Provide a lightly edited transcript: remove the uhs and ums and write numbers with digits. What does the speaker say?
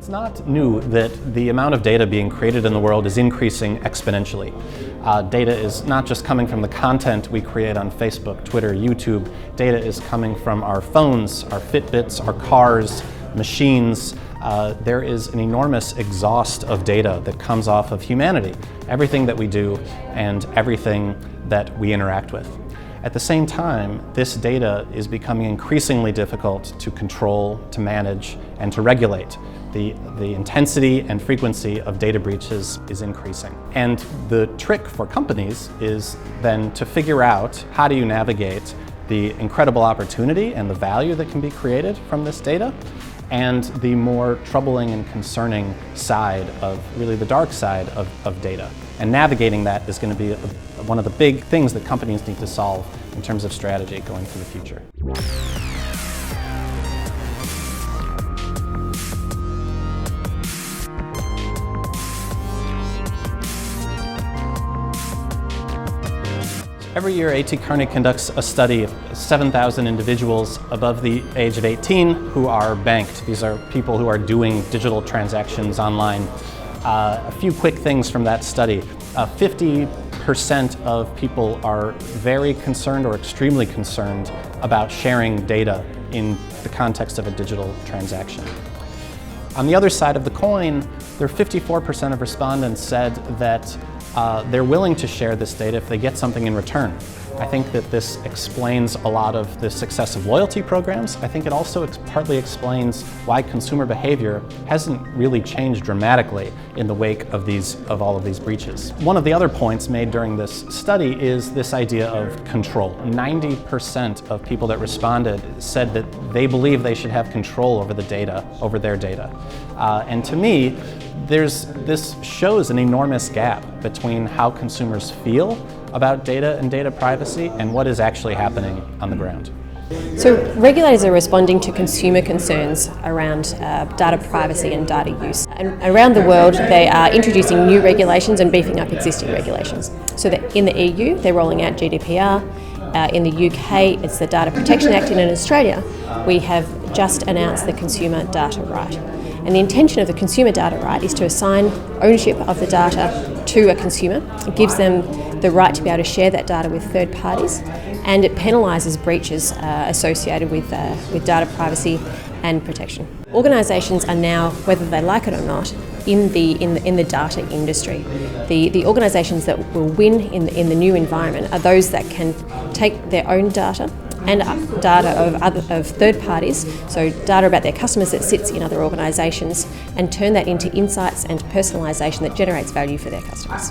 It's not new that the amount of data being created in the world is increasing exponentially. Data is not just coming from the content we create on Facebook, Twitter, YouTube. Data is coming from our phones, our Fitbits, our cars, machines. There is an enormous exhaust of data that comes off of humanity, everything that we do and everything that we interact with. At the same time, this data is becoming increasingly difficult to control, to manage, and to regulate. The intensity and frequency of data breaches is increasing. And the trick for companies is then to figure out how do you navigate the incredible opportunity and the value that can be created from this data, and the more troubling and concerning side of, really the dark side of data. And navigating that is going to be one of the big things that companies need to solve in terms of strategy going into the future. Every year, AT Kearney conducts a study of 7,000 individuals above the age of 18 who are banked. These are people who are doing digital transactions online. A few quick things from that study. 50% of people are very concerned or extremely concerned about sharing data in the context of a digital transaction. On the other side of the coin, there 54% of respondents said that they're willing to share this data if they get something in return. I think that this explains a lot of the success of loyalty programs. I think it also partly explains why consumer behavior hasn't really changed dramatically in the wake of all of these breaches. One of the other points made during this study is this idea of control. 90% of people that responded said that they believe they should have control over the data, over their data. And to me, this shows an enormous gap between how consumers feel about data and data privacy and what is actually happening on the ground. So regulators are responding to consumer concerns around data privacy and data use. And around the world, they are introducing new regulations and beefing up existing regulations. So that in the EU, they're rolling out GDPR. In the UK, it's the Data Protection Act, and in Australia, we have just announced the Consumer Data Right. And the intention of the Consumer Data Right is to assign ownership of the data to a consumer. It gives them the right to be able to share that data with third parties, and it penalises breaches associated with data privacy and protection. Organisations are now, whether they like it or not, in the data industry. The organisations that will win in the new environment are those that can take their own data and data of third parties, so data about their customers that sits in other organisations, and turn that into insights and personalisation that generates value for their customers.